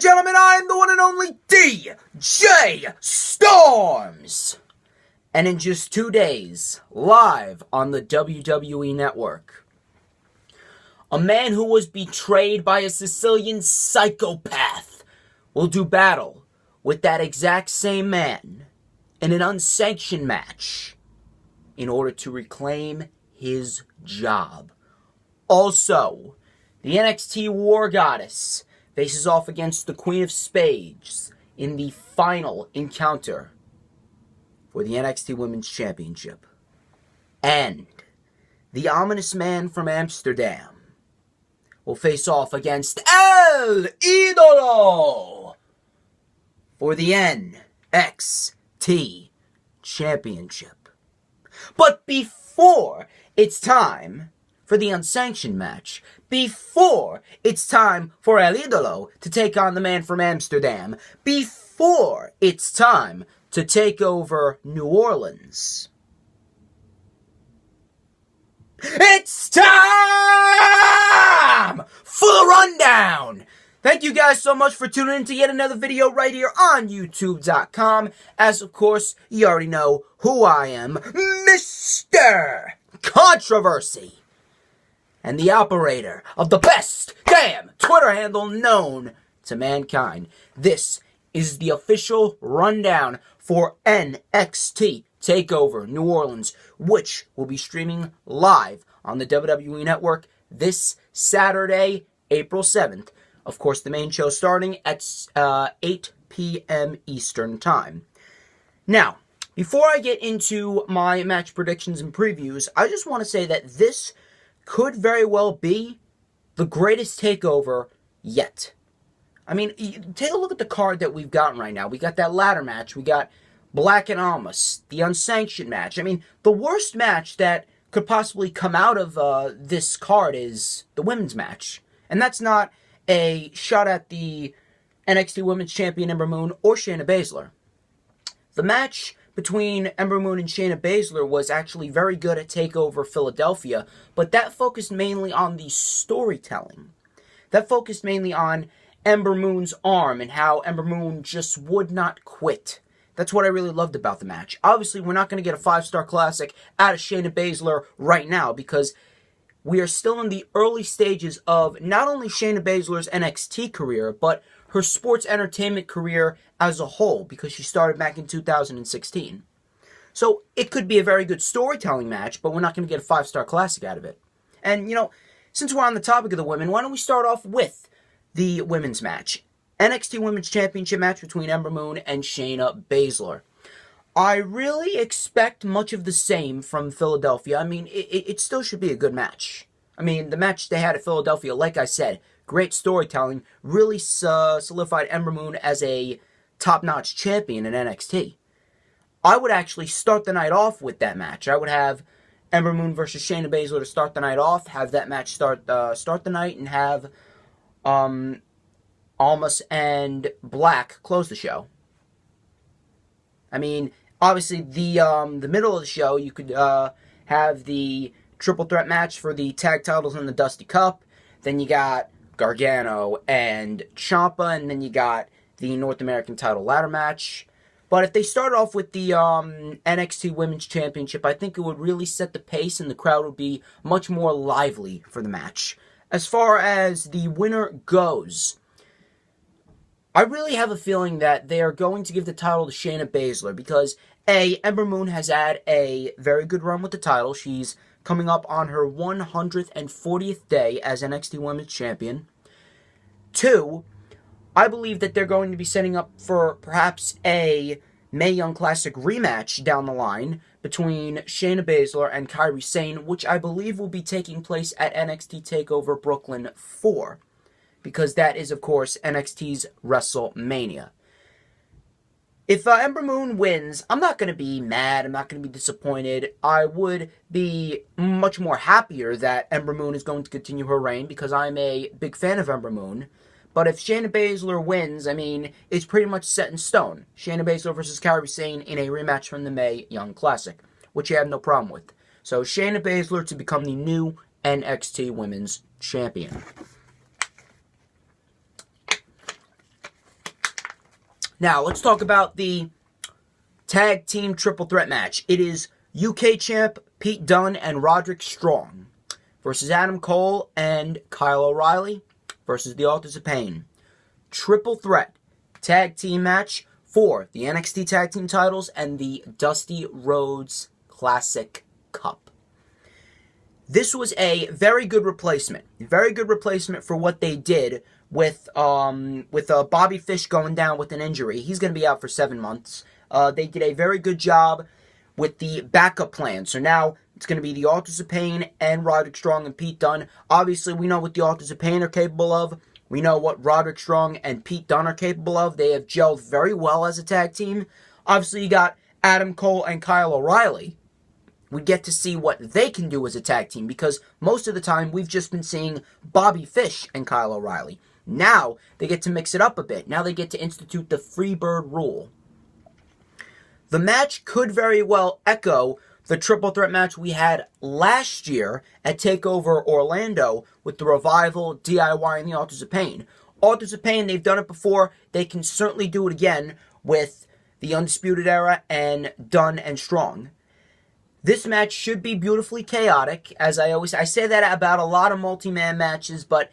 gentlemen, I am the one and only DJ Storms. And in just 2 days, live on the WWE Network, a man who was betrayed by a Sicilian psychopath will do battle with that exact same man in an unsanctioned match in order to reclaim his job. Also, the NXT War Goddess faces off against the Queen of Spades in the final encounter for the NXT Women's Championship. And the ominous man from Amsterdam will face off against El Idolo for the NXT Championship. But before it's time for the unsanctioned match, before it's time for El Idolo to take on the man from Amsterdam, before it's time to take over New Orleans, it's time for the rundown! Thank you guys so much for tuning in to yet another video right here on YouTube.com. As of course, you already know who I am, Mr. Controversy, and the operator of the best damn Twitter handle known to mankind. This is the official rundown for NXT TakeOver New Orleans, which will be streaming live on the WWE Network this Saturday, April 7th. Of course, the main show starting at 8 p.m. Eastern Time. Now, before I get into my match predictions and previews, I just want to say that this could very well be the greatest TakeOver yet. I mean, take a look at the card that we've gotten right now. We got that ladder match. We got Black and Almas, the unsanctioned match. I mean, the worst match that could possibly come out of this card is the women's match. And that's not a shot at the NXT Women's Champion Ember Moon or Shayna Baszler. The match between Ember Moon and Shayna Baszler was actually very good at TakeOver Philadelphia, but that focused mainly on the storytelling. That focused mainly on Ember Moon's arm and how Ember Moon just would not quit. That's what I really loved about the match. Obviously, we're not going to get a 5-star classic out of Shayna Baszler right now because we are still in the early stages of not only Shayna Baszler's NXT career, but her sports entertainment career as a whole, because she started back in 2016. So it could be a very good storytelling match, but we're not going to get a 5-star classic out of it. And, you know, since we're on the topic of the women, why don't we start off with the women's match? NXT Women's Championship match between Ember Moon and Shayna Baszler. I really expect much of the same from Philadelphia. I mean, it still should be a good match. I mean, the match they had at Philadelphia, like I said, great storytelling, really solidified Ember Moon as a top-notch champion in NXT. I would actually start the night off with that match. I would have Ember Moon versus Shayna Baszler to start the night off, have that match start the night, and have Almas and Black close the show. I mean, obviously, the middle of the show, you could have the triple threat match for the tag titles in the Dusty Cup. Then you got Gargano and Ciampa, and then you got the North American title ladder match. But if they started off with the NXT Women's Championship, I think it would really set the pace and the crowd would be much more lively for the match. As far as the winner goes, I really have a feeling that they are going to give the title to Shayna Baszler because, A, Ember Moon has had a very good run with the title. She's coming up on her 140th day as NXT Women's Champion. 2, I believe that they're going to be setting up for perhaps a Mae Young Classic rematch down the line between Shayna Baszler and Kairi Sane, which I believe will be taking place at NXT TakeOver Brooklyn 4. Because that is, of course, NXT's WrestleMania. If Ember Moon wins, I'm not going to be mad. I'm not going to be disappointed. I would be much more happier that Ember Moon is going to continue her reign because I'm a big fan of Ember Moon. But if Shayna Baszler wins, I mean, it's pretty much set in stone. Shayna Baszler versus Kairi Sane in a rematch from the Mae Young Classic, which I have no problem with. So Shayna Baszler to become the new NXT Women's Champion. Now, let's talk about the tag team triple threat match. It is UK champ Pete Dunne and Roderick Strong versus Adam Cole and Kyle O'Reilly versus the Authors of Pain. Triple threat tag team match for the NXT tag team titles and the Dusty Rhodes Classic Cup. This was a very good replacement. Very good replacement for what they did with Bobby Fish going down with an injury. He's going to be out for 7 months. They did a very good job with the backup plan. So now it's going to be the Authors of Pain and Roderick Strong and Pete Dunne. Obviously, we know what the Authors of Pain are capable of. We know what Roderick Strong and Pete Dunne are capable of. They have gelled very well as a tag team. Obviously, you got Adam Cole and Kyle O'Reilly. We get to see what they can do as a tag team because most of the time we've just been seeing Bobby Fish and Kyle O'Reilly. Now they get to mix it up a bit. Now they get to institute the Freebird rule. The match could very well echo the triple threat match we had last year at TakeOver Orlando with the Revival, DIY, and the Authors of Pain. Authors of Pain, they've done it before. They can certainly do it again with the Undisputed Era and Dunne and Strong. This match should be beautifully chaotic, as I say that about a lot of multi-man matches, but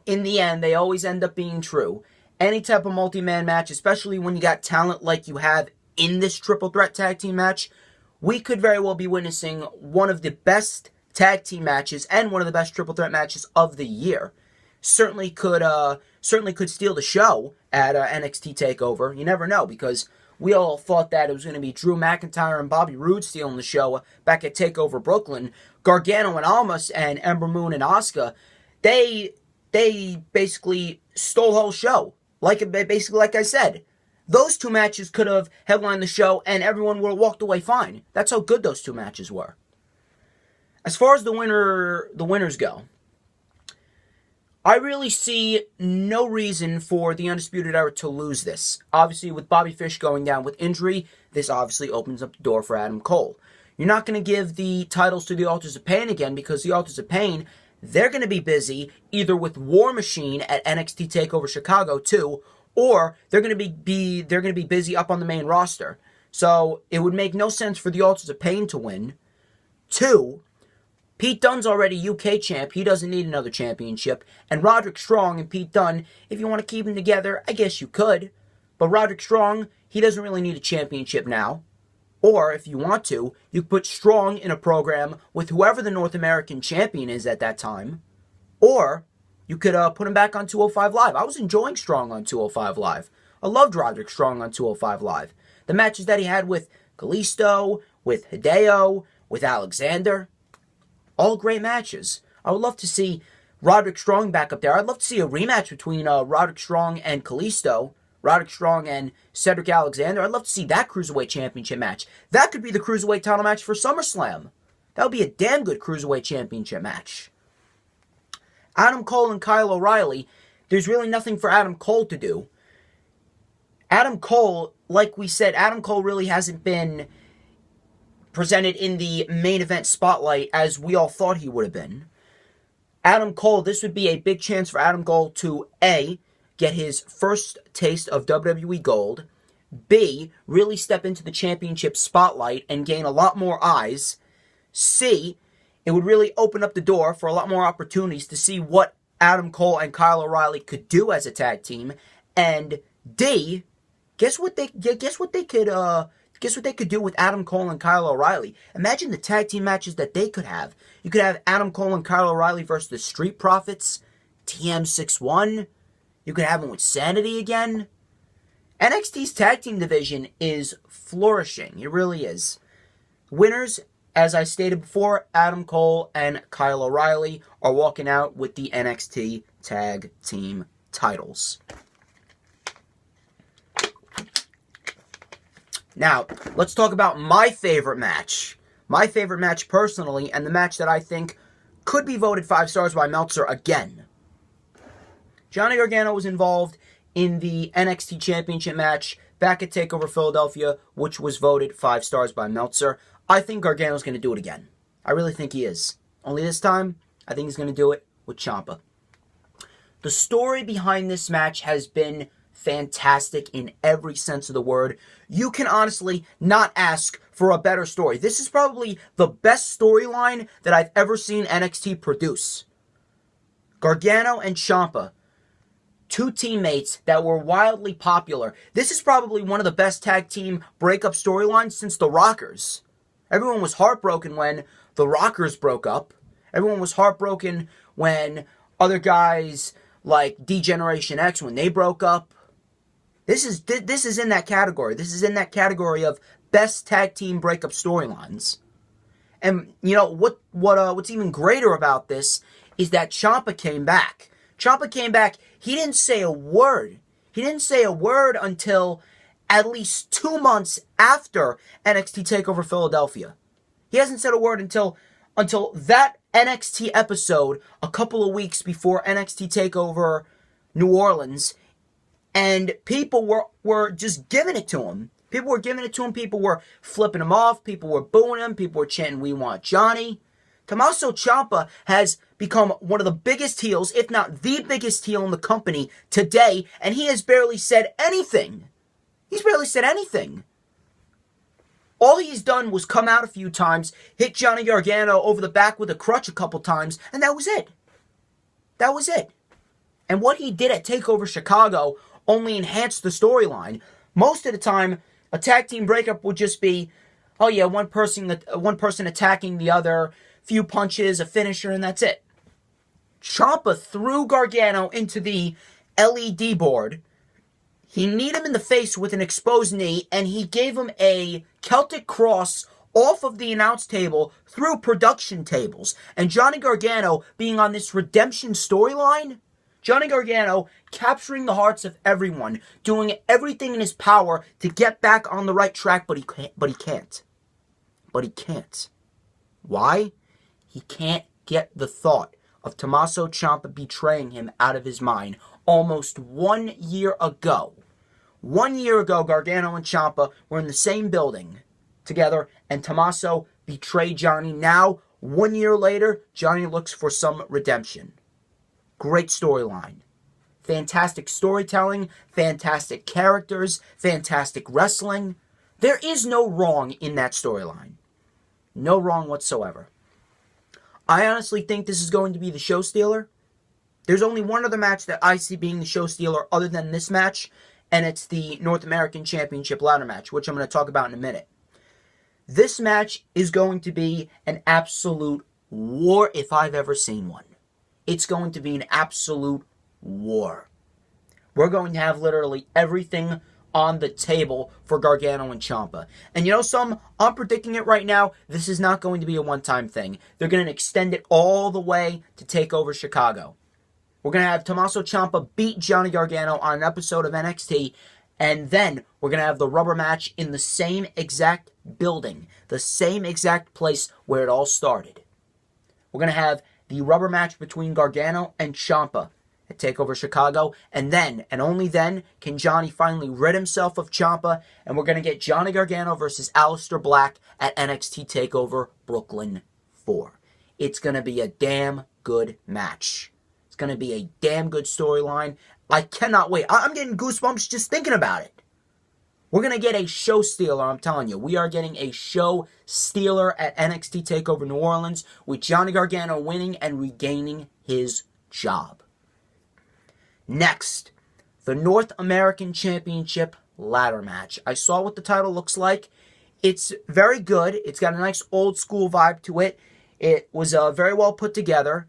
in the end, they always end up being true. Any type of multi-man match, especially when you got talent like you have in this triple threat tag team match, we could very well be witnessing one of the best tag team matches and one of the best triple threat matches of the year. Certainly could steal the show at NXT TakeOver. You never know, because we all thought that it was going to be Drew McIntyre and Bobby Roode stealing the show back at TakeOver Brooklyn. Gargano and Almas and Ember Moon and Asuka, they basically stole the whole show. Like I said, those two matches could have headlined the show and everyone would have walked away fine. That's how good those two matches were. As far as the winners go, I really see no reason for the Undisputed Era to lose this. Obviously, with Bobby Fish going down with injury, this obviously opens up the door for Adam Cole. You're not going to give the titles to the Authors of Pain again because the Authors of Pain, they're going to be busy either with War Machine at NXT TakeOver Chicago 2, or they're going to be busy up on the main roster. So it would make no sense for the Authors of Pain to win. 2, Pete Dunne's already UK champ. He doesn't need another championship. And Roderick Strong and Pete Dunne, if you want to keep them together, I guess you could. But Roderick Strong, he doesn't really need a championship now. Or, if you want to, you could put Strong in a program with whoever the North American champion is at that time. Or, you could put him back on 205 Live. I was enjoying Strong on 205 Live. I loved Roderick Strong on 205 Live. The matches that he had with Kalisto, with Hideo, with Alexander, all great matches. I would love to see Roderick Strong back up there. I'd love to see a rematch between Roderick Strong and Kalisto, Roderick Strong and Cedric Alexander. I'd love to see that Cruiserweight Championship match. That could be the Cruiserweight title match for SummerSlam. That would be a damn good Cruiserweight Championship match. Adam Cole and Kyle O'Reilly, there's really nothing for Adam Cole to do. Adam Cole, like we said, Adam Cole really hasn't been presented in the main event spotlight as we all thought he would have been. Adam Cole, this would be a big chance for Adam Cole to A, get his first taste of WWE Gold, B, really step into the championship spotlight and gain a lot more eyes, C, it would really open up the door for a lot more opportunities to see what Adam Cole and Kyle O'Reilly could do as a tag team, and D, guess what they could do with Adam Cole and Kyle O'Reilly. Imagine the tag team matches that they could have. You could have Adam Cole and Kyle O'Reilly versus the Street Profits, TM61. You could have them with Sanity again. NXT's tag team division is flourishing. It really is. Winners, as I stated before, Adam Cole and Kyle O'Reilly are walking out with the NXT tag team titles. Now, let's talk about my favorite match. My favorite match personally, and the match that I think could be voted 5 stars by Meltzer again. Johnny Gargano was involved in the NXT Championship match back at TakeOver Philadelphia, which was voted 5 stars by Meltzer. I think Gargano's going to do it again. I really think he is. Only this time, I think he's going to do it with Ciampa. The story behind this match has been fantastic in every sense of the word. You can honestly not ask for a better story. This is probably the best storyline that I've ever seen NXT produce. Gargano and Ciampa, two teammates that were wildly popular. This is probably one of the best tag team breakup storylines since the Rockers. Everyone was heartbroken when the Rockers broke up. Everyone was heartbroken when other guys like D-Generation X, when they broke up. This is in that category. This is in that category of best tag team breakup storylines. And you know what's even greater about this is that Ciampa came back. Ciampa came back. He didn't say a word. He didn't say a word until at least 2 months after NXT TakeOver Philadelphia. He hasn't said a word until that NXT episode a couple of weeks before NXT TakeOver New Orleans. And people were just giving it to him. People were giving it to him. People were flipping him off. People were booing him. People were chanting, "We want Johnny." Tommaso Ciampa has become one of the biggest heels, if not the biggest heel in the company today, and he has barely said anything. He's barely said anything. All he's done was come out a few times, hit Johnny Gargano over the back with a crutch a couple times, and that was it. That was it. And what he did at TakeOver Chicago only enhanced the storyline. Most of the time, a tag team breakup would just be, oh yeah, one person attacking the other, few punches, a finisher, and that's it. Ciampa threw Gargano into the LED board. He kneed him in the face with an exposed knee, and he gave him a Celtic cross off of the announce table through production tables. And Johnny Gargano being on this redemption storyline, Johnny Gargano capturing the hearts of everyone, doing everything in his power to get back on the right track, but he can't. But he can't. Why? He can't get the thought of Tommaso Ciampa betraying him out of his mind almost 1 year ago. 1 year ago, Gargano and Ciampa were in the same building together, and Tommaso betrayed Johnny. Now, 1 year later, Johnny looks for some redemption. Great storyline. Fantastic storytelling, fantastic characters, fantastic wrestling. There is no wrong in that storyline. No wrong whatsoever. I honestly think this is going to be the show stealer. There's only one other match that I see being the show stealer other than this match, and it's the North American Championship ladder match, which I'm going to talk about in a minute. This match is going to be an absolute war if I've ever seen one. It's going to be an absolute war. We're going to have literally everything on the table for Gargano and Ciampa. And you know something? I'm predicting it right now. This is not going to be a one-time thing. They're going to extend it all the way to TakeOver Chicago. We're going to have Tommaso Ciampa beat Johnny Gargano on an episode of NXT, and then we're going to have the rubber match in the same exact building, the same exact place where it all started. We're going to have the rubber match between Gargano and Ciampa at TakeOver Chicago, and then, and only then, can Johnny finally rid himself of Ciampa, and we're going to get Johnny Gargano versus Aleister Black at NXT TakeOver Brooklyn 4. It's going to be a damn good match. It's going to be a damn good storyline. I cannot wait. I'm getting goosebumps just thinking about it. We're going to get a show stealer, I'm telling you. We are getting a show stealer at NXT TakeOver New Orleans with Johnny Gargano winning and regaining his job. Next, the North American Championship ladder match. I saw what the title looks like. It's very good. It's got a nice old school vibe to it. It was very well put together.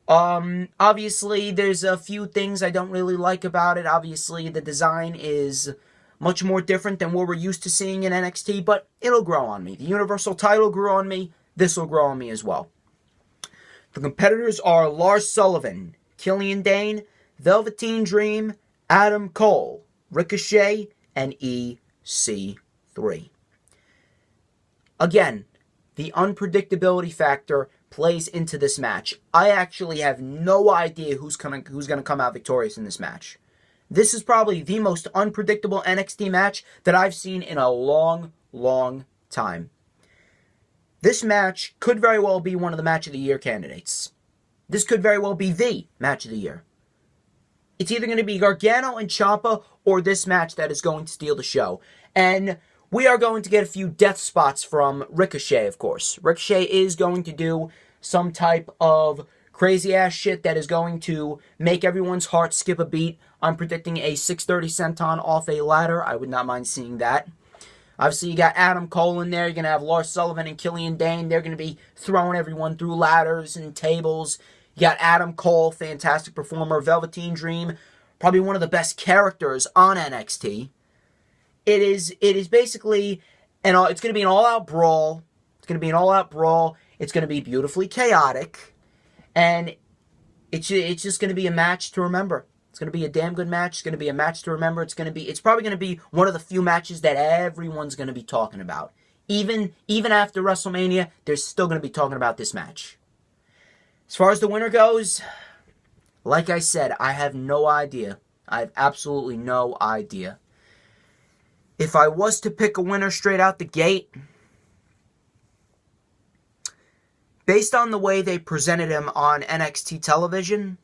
Obviously, there's a few things I don't really like about it. Obviously, the design is much more different than what we're used to seeing in NXT, but it'll grow on me. The Universal title grew on me. This will grow on me as well. The competitors are Lars Sullivan, Killian Dain, Velveteen Dream, Adam Cole, Ricochet, and EC3. Again, the unpredictability factor plays into this match. I actually have no idea who's gonna come out victorious in this match. This is probably the most unpredictable NXT match that I've seen in a long, long time. This match could very well be one of the Match of the Year candidates. This could very well be the Match of the Year. It's either going to be Gargano and Ciampa or this match that is going to steal the show. And we are going to get a few death spots from Ricochet, of course. Ricochet is going to do some type of crazy-ass shit that is going to make everyone's heart skip a beat. I'm predicting a 630 senton off a ladder. I would not mind seeing that. Obviously, you got Adam Cole in there. You're going to have Lars Sullivan and Killian Dain. They're going to be throwing everyone through ladders and tables. You got Adam Cole, fantastic performer. Velveteen Dream, probably one of the best characters on NXT. It is basically, it's going to be an all-out brawl. It's going to be an all-out brawl. It's going to be beautifully chaotic. And it's just going to be a match to remember. It's going to be a damn good match. It's going to be a match to remember. It's probably going to be one of the few matches that everyone's going to be talking about. Even after WrestleMania, they're still going to be talking about this match. As far as the winner goes, like I said, I have no idea. I have absolutely no idea. If I was to pick a winner straight out the gate, based on the way they presented him on NXT television,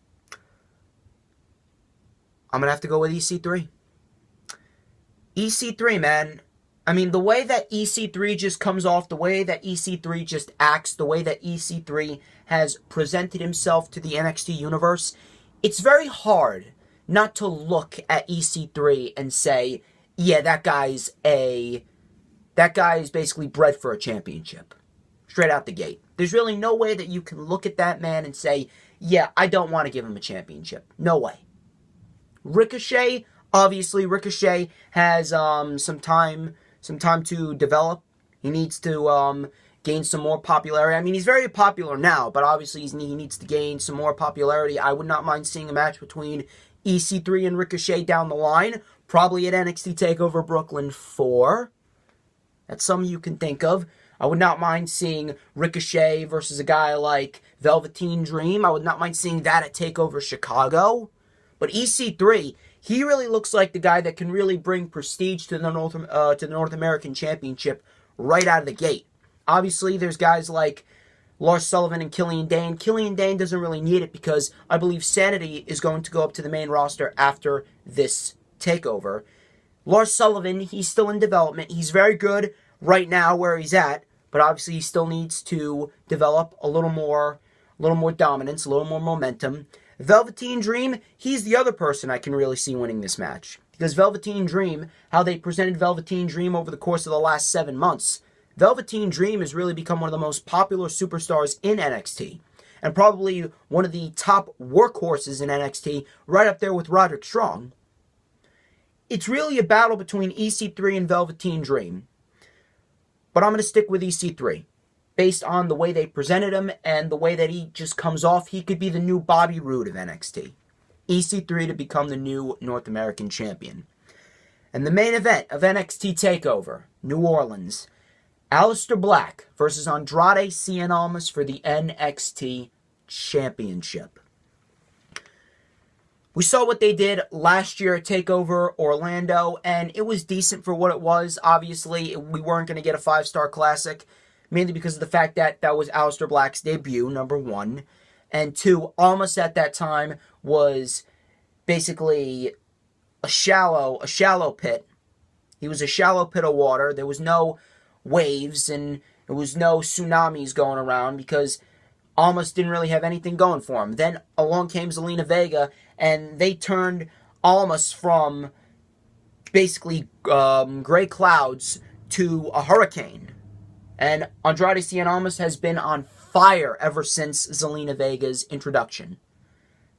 I'm going to have to go with EC3. EC3, man. I mean, the way that EC3 just comes off, the way that EC3 just acts, the way that EC3 has presented himself to the NXT universe, it's very hard not to look at EC3 and say, yeah, that guy's basically bred for a championship. Straight out the gate. There's really no way that you can look at that man and say, yeah, I don't want to give him a championship. No way. Ricochet, obviously, Ricochet has some time to develop. He needs to gain some more popularity. I mean, he's very popular now, but obviously he needs to gain some more popularity. I would not mind seeing a match between EC3 and Ricochet down the line, probably at NXT TakeOver Brooklyn 4. That's something you can think of. I would not mind seeing Ricochet versus a guy like Velveteen Dream. I would not mind seeing that at TakeOver Chicago. But EC3, he really looks like the guy that can really bring prestige to the North American Championship right out of the gate. Obviously, there's guys like Lars Sullivan and Killian Dain. Killian Dain doesn't really need it because I believe Sanity is going to go up to the main roster after this takeover. Lars Sullivan, he's still in development. He's very good right now where he's at, but obviously he still needs to develop a little more dominance, a little more momentum. Velveteen Dream, he's the other person I can really see winning this match. Because Velveteen Dream, how they presented Velveteen Dream over the course of the last 7 months, Velveteen Dream has really become one of the most popular superstars in NXT. And probably one of the top workhorses in NXT, right up there with Roderick Strong. It's really a battle between EC3 and Velveteen Dream. But I'm going to stick with EC3. Based on the way they presented him and the way that he just comes off, he could be the new Bobby Roode of NXT. EC3 to become the new North American Champion. And the main event of NXT TakeOver, New Orleans, Aleister Black versus Andrade Cien Almas for the NXT Championship. We saw what they did last year at TakeOver Orlando, and it was decent for what it was. Obviously, we weren't going to get a 5-star classic, mainly because of the fact that that was Aleister Black's debut, number 1. And 2, Almas at that time was basically a shallow pit. He was a shallow pit of water. There was no waves and there was no tsunamis going around because Almas didn't really have anything going for him. Then along came Zelina Vega, and they turned Almas from basically gray clouds to a hurricane. And Andrade Cien Almas has been on fire ever since Zelina Vega's introduction.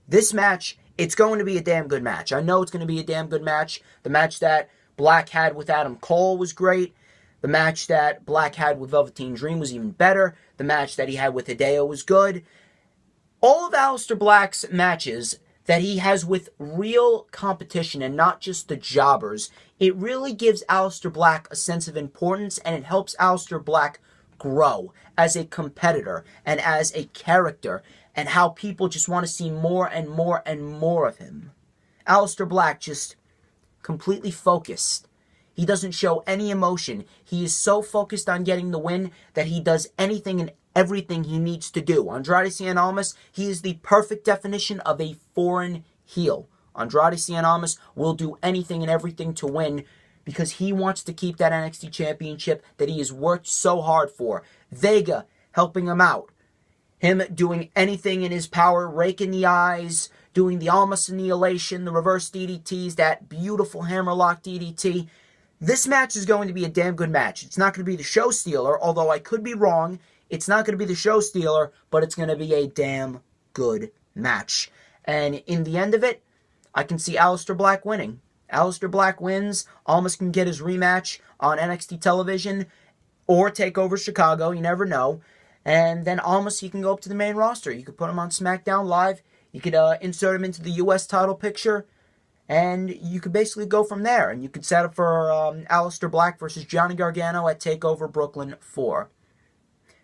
This match, it's going to be a damn good match. I know it's going to be a damn good match. The match that Black had with Adam Cole was great. The match that Black had with Velveteen Dream was even better. The match that he had with Hideo was good. All of Aleister Black's matches that he has with real competition and not just the jobbers, it really gives Aleister Black a sense of importance, and it helps Aleister Black grow as a competitor and as a character, and how people just want to see more and more and more of him. Aleister Black just completely focused. He doesn't show any emotion. He is so focused on getting the win that he does anything and everything he needs to do. Andrade Cien Almas, he is the perfect definition of a foreign heel. Andrade Cien Almas will do anything and everything to win because he wants to keep that NXT Championship that he has worked so hard for. Vega helping him out. Him doing anything in his power, raking the eyes, doing the Almas annihilation, the reverse DDTs, that beautiful hammerlock DDT. This match is going to be a damn good match. It's not going to be the show stealer, although I could be wrong. It's not going to be the show stealer, but it's going to be a damn good match. And in the end of it, I can see Aleister Black winning. Aleister Black wins. Almas can get his rematch on NXT television or TakeOver Chicago. You never know. And then Almas, he can go up to the main roster. You could put him on SmackDown Live. You could insert him into the U.S. title picture. And you could basically go from there. And you could set up for Aleister Black versus Johnny Gargano at TakeOver Brooklyn 4.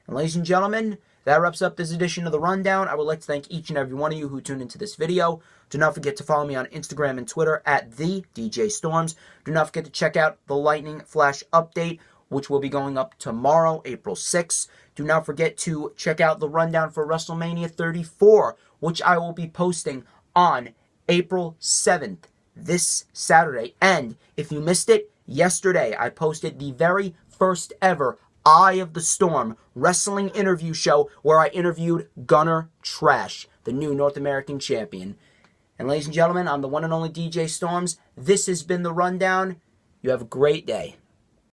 And ladies and gentlemen, that wraps up this edition of The Rundown. I would like to thank each and every one of you who tuned into this video. Do not forget to follow me on Instagram and Twitter at @TheDJStorms. Do not forget to check out the Lightning Flash update, which will be going up tomorrow, April 6th. Do not forget to check out the rundown for WrestleMania 34, which I will be posting on April 7th, this Saturday. And if you missed it, yesterday I posted the very first ever Eye of the Storm wrestling interview show where I interviewed Gunner Trash, the new North American Champion. And ladies and gentlemen, I'm the one and only DJ Storms. This has been The Rundown. You have a great day.